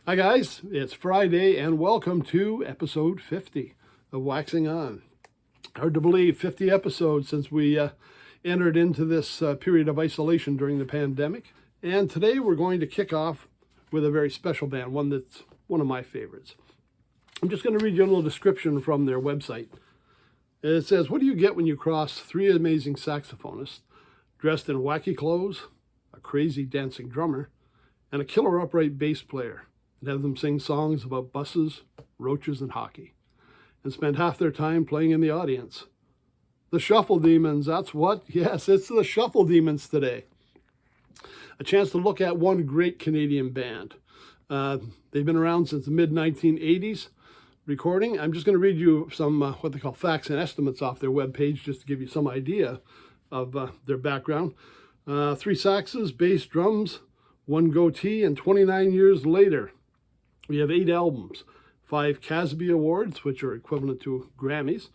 Hi guys, it's Friday and welcome to episode 50 of Waxing On. Hard to believe, 50 episodes since we entered into this period of isolation during the pandemic. And today we're going to kick off with a very special band, one that's one of my favorites. I'm just going to read you a little description from their website. It says, what do you get when you cross three amazing saxophonists dressed in wacky clothes, a crazy dancing drummer, and a killer upright bass player, and have them sing songs about buses, roaches, and hockey, and spend half their time playing in the audience? The Shuffle Demons, that's what? Yes, it's the Shuffle Demons today. A chance to look at one great Canadian band. They've been around since the mid-1980s, recording. I'm just going to read you some what they call facts and estimates off their webpage, just to give you some idea of their background. 3 saxes, bass, drums, 1 goatee, and 29 years later, we have 8 albums, 5 Casby Awards, which are equivalent to Grammys,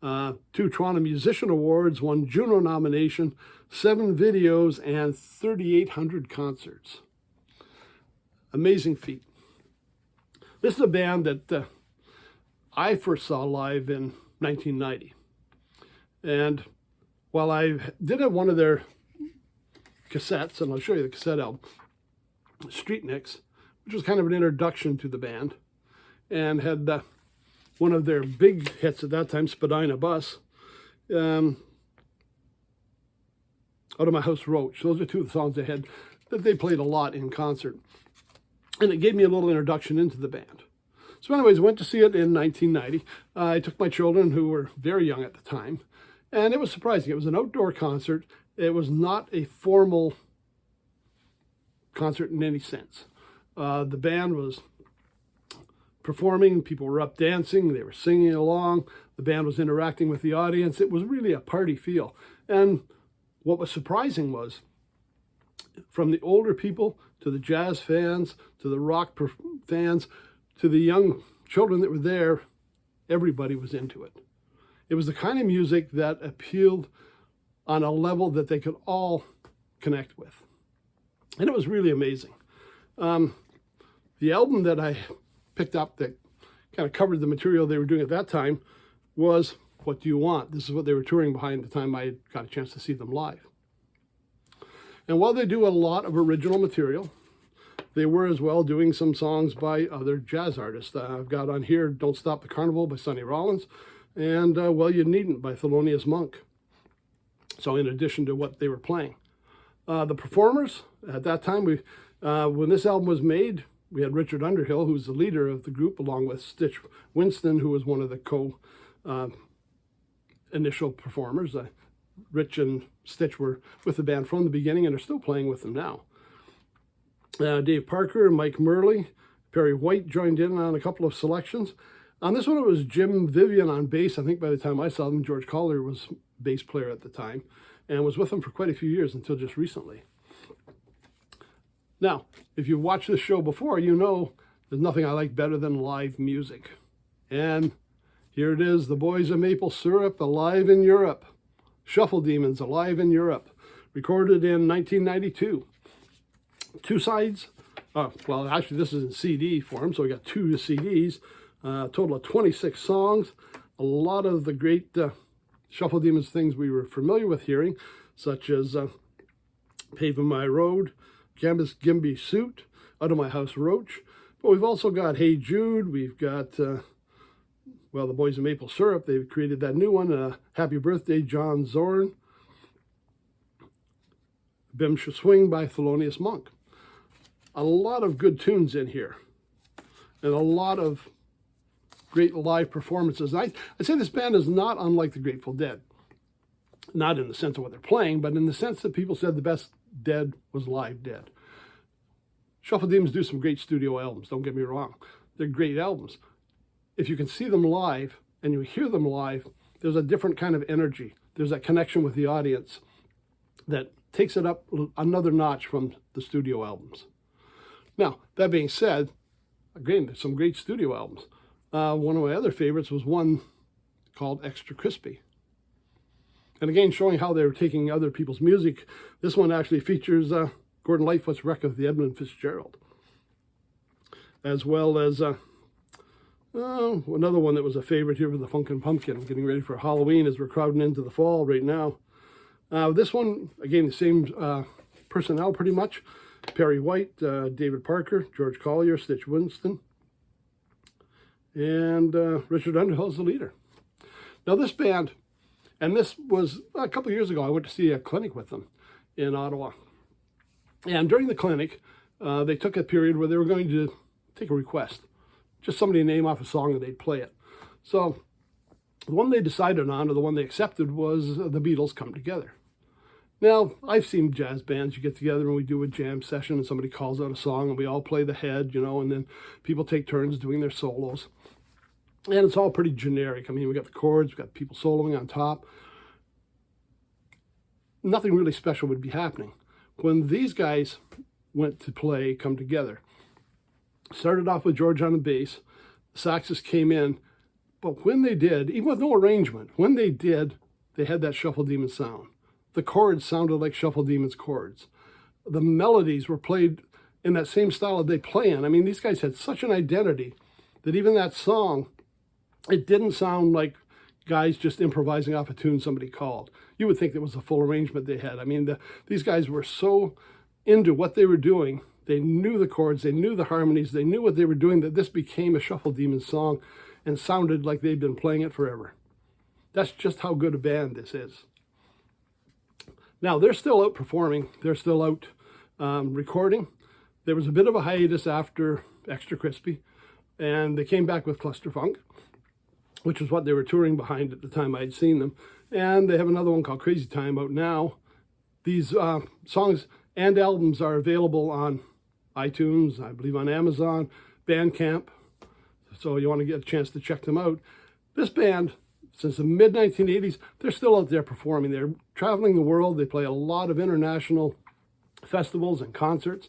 2 Toronto Musician Awards, 1 Juno nomination, 7 videos, and 3,800 concerts. Amazing feat. This is a band that I first saw live in 1990. And while I did have one of their cassettes, and I'll show you the cassette album, Streetniks, which was kind of an introduction to the band, and had one of their big hits at that time, Spadina Bus, Out of My House Roach. Those are 2 of the songs they had that they played a lot in concert. And it gave me a little introduction into the band. So anyways, I went to see it in 1990. I took my children, who were very young at the time, and it was surprising. It was an outdoor concert. It was not a formal concert in any sense. The band was performing, people were up dancing, they were singing along, the band was interacting with the audience. It was really a party feel. And what was surprising was, from the older people to the jazz fans, to the rock fans, to the young children that were there, everybody was into it. It was the kind of music that appealed on a level that they could all connect with. And it was really amazing. The album that I picked up that kind of covered the material they were doing at that time was What Do You Want? This is what they were touring behind the time I got a chance to see them live. And while they do a lot of original material, they were as well doing some songs by other jazz artists. I've got on here Don't Stop the Carnival by Sonny Rollins, and Well You Needn't by Thelonious Monk. So in addition to what they were playing. The performers, at that time, when this album was made, we had Richard Underhill, who was the leader of the group, along with Stitch Winston, who was one of the initial performers. Rich and Stitch were with the band from the beginning and are still playing with them now. Dave Parker, Mike Murley, Perry White joined in on a couple of selections. On this one, it was Jim Vivian on bass. I think by the time I saw them, George Collier was bass player at the time, and was with them for quite a few years until just recently. Now, if you've watched this show before, you know there's nothing I like better than live music. And here it is, the Boys of Maple Syrup, alive in Europe. Shuffle Demons, alive in Europe. Recorded in 1992. 2 sides. Well, actually, this is in CD form, so we got 2 CDs. Total of 26 songs. A lot of the great Shuffle Demons things we were familiar with hearing, such as Paving My Road, Canvas Gimby Suit, Out of My House Roach. But we've also got Hey Jude. We've got, the Boys of Maple Syrup. They've created that new one, Happy Birthday, John Zorn. Bim Shall Swing by Thelonious Monk. A lot of good tunes in here. And a lot of great live performances. I'd say this band is not unlike the Grateful Dead. Not in the sense of what they're playing, but in the sense that people said the best Dead was live Dead. Shuffle Demons do some great studio albums, don't get me wrong. They're great albums. If you can see them live and you hear them live, there's a different kind of energy. There's that connection with the audience that takes it up another notch from the studio albums. Now, that being said, again, there's some great studio albums. One of my other favorites was one called Extra Crispy. And again, showing how they were taking other people's music. This one actually features Gordon Lightfoot's record of the Edmund Fitzgerald. as well as another one that was a favorite here with the Funkin' Pumpkin. Getting ready for Halloween as we're crowding into the fall right now. This one, again, the same personnel pretty much. Perry White, David Parker, George Collier, Stitch Winston, and Richard Underhill's the leader. Now this band, and this was a couple of years ago, I went to see a clinic with them in Ottawa. And during the clinic, they took a period where they were going to take a request. Just somebody name off a song and they'd play it. So the one they decided on, or the one they accepted, was the Beatles' Come Together. Now, I've seen jazz bands, you get together and we do a jam session and somebody calls out a song and we all play the head, and then people take turns doing their solos. And it's all pretty generic. I mean, we got the chords, we got people soloing on top. Nothing really special would be happening. When these guys went to play Come Together, started off with George on the bass, the saxes came in, but when they did, even with no arrangement, when they did, they had that Shuffle Demon sound. The chords sounded like Shuffle Demon's chords. The melodies were played in that same style that they play in. I mean, these guys had such an identity that even that song, it didn't sound like guys just improvising off a tune somebody called. You would think it was a full arrangement they had. I mean, these guys were so into what they were doing. They knew the chords, they knew the harmonies, they knew what they were doing, that this became a Shuffle Demon song and sounded like they'd been playing it forever. That's just how good a band this is. Now, they're still out performing. They're still out recording. There was a bit of a hiatus after Extra Crispy, and they came back with Clusterfunk, which is what they were touring behind at the time I'd seen them. And they have another one called Crazy Time out now. These songs and albums are available on iTunes, I believe on Amazon, Bandcamp, so you want to get a chance to check them out. This band, since the mid-1980s, they're still out there performing. They're traveling the world. They play a lot of international festivals and concerts.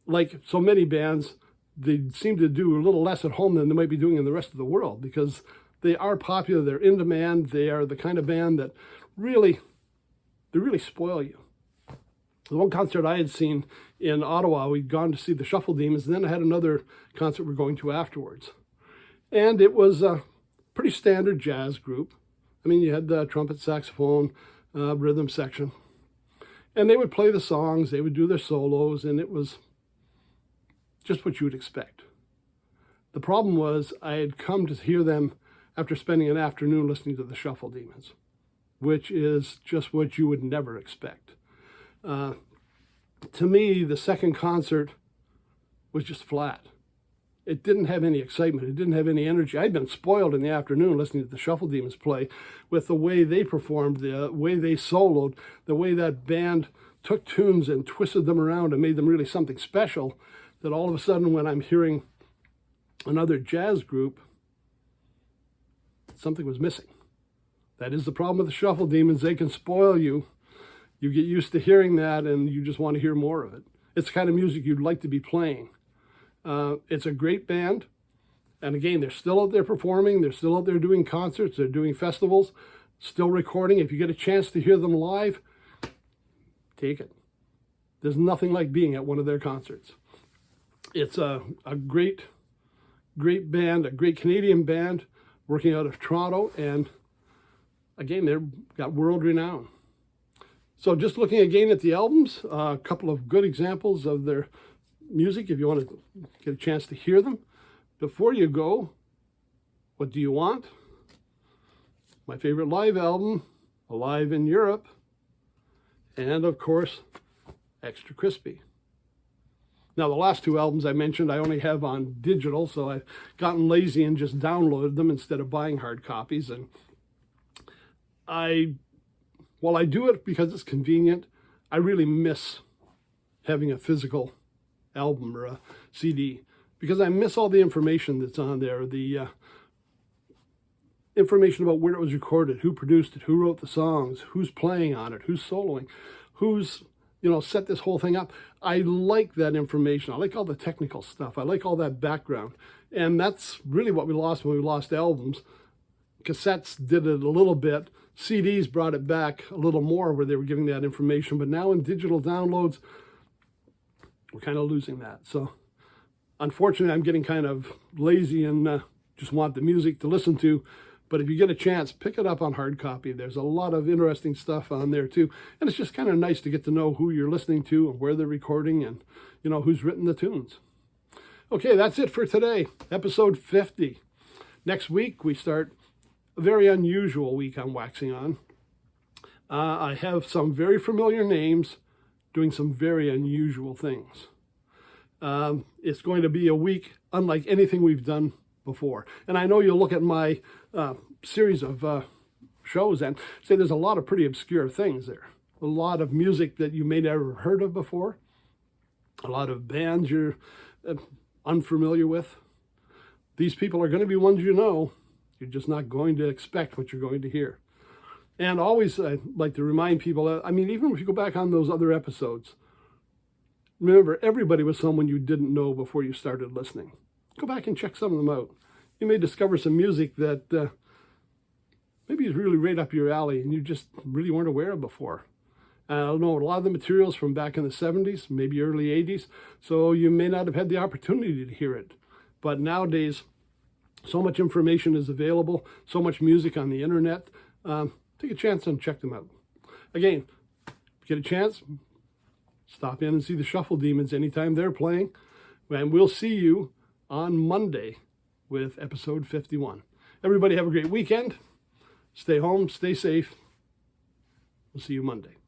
Like so many bands, they seem to do a little less at home than they might be doing in the rest of the world because they are popular, they're in demand, they are the kind of band that really spoil you. The one concert I had seen in Ottawa, we'd gone to see the Shuffle Demons, and then I had another concert we're going to afterwards. And it was a pretty standard jazz group. I mean, you had the trumpet, saxophone, rhythm section. And they would play the songs, they would do their solos, and it was just what you would expect. The problem was I had come to hear them after spending an afternoon listening to the Shuffle Demons, which is just what you would never expect. To me, the second concert was just flat. It didn't have any excitement. It didn't have any energy. I'd been spoiled in the afternoon listening to the Shuffle Demons play with the way they performed, the way they soloed, the way that band took tunes and twisted them around and made them really something special, that all of a sudden when I'm hearing another jazz group, something was missing. That is the problem with the Shuffle Demons. They can spoil you. You get used to hearing that and you just want to hear more of it. It's the kind of music you'd like to be playing. It's a great band. And again, they're still out there performing. They're still out there doing concerts. They're doing festivals, still recording. If you get a chance to hear them live, take it. There's nothing like being at one of their concerts. It's a great band, a great Canadian band working out of Toronto. And again, they've got world renown. So just looking again at the albums, a couple of good examples of their music if you want to get a chance to hear them. Before you go, What Do You Want? My favorite live album, Alive in Europe. And of course, Extra Crispy. Now the last two albums I mentioned I only have on digital, so I've gotten lazy and just downloaded them instead of buying hard copies. And while I do it because it's convenient, I really miss having a physical album or a CD because I miss all the information that's on there, the information about where it was recorded, who produced it, who wrote the songs, who's playing on it, who's soloing, who's set this whole thing up. I like that information. I like all the technical stuff. I like all that background. And that's really what we lost when we lost albums. Cassettes did it a little bit. CDs brought it back a little more where they were giving that information. But now in digital downloads, we're kind of losing that. So Unfortunately, I'm getting kind of lazy and just want the music to listen to. But if you get a chance, pick it up on hard copy. There's a lot of interesting stuff on there too. And it's just kind of nice to get to know who you're listening to and where they're recording and, who's written the tunes. Okay, that's it for today, episode 50. Next week, we start a very unusual week on Waxing On. I have some very familiar names doing some very unusual things. It's going to be a week unlike anything we've done before. And I know you'll look at my series of shows and say there's a lot of pretty obscure things there. A lot of music that you may never have heard of before. A lot of bands you're unfamiliar with. These people are going to be ones you know. You're just not going to expect what you're going to hear. And always I like to remind people, even if you go back on those other episodes, remember, everybody was someone you didn't know before you started listening. Go back and check some of them out. You may discover some music that maybe is really right up your alley and you just really weren't aware of before. I don't know, a lot of the materials from back in the 70s, maybe early 80s, so you may not have had the opportunity to hear it. But nowadays, so much information is available, so much music on the internet. Take a chance and check them out. Again, if you get a chance, stop in and see the Shuffle Demons anytime they're playing. And we'll see you on Monday with episode 51. Everybody have a great weekend. Stay home, stay safe. We'll see you Monday.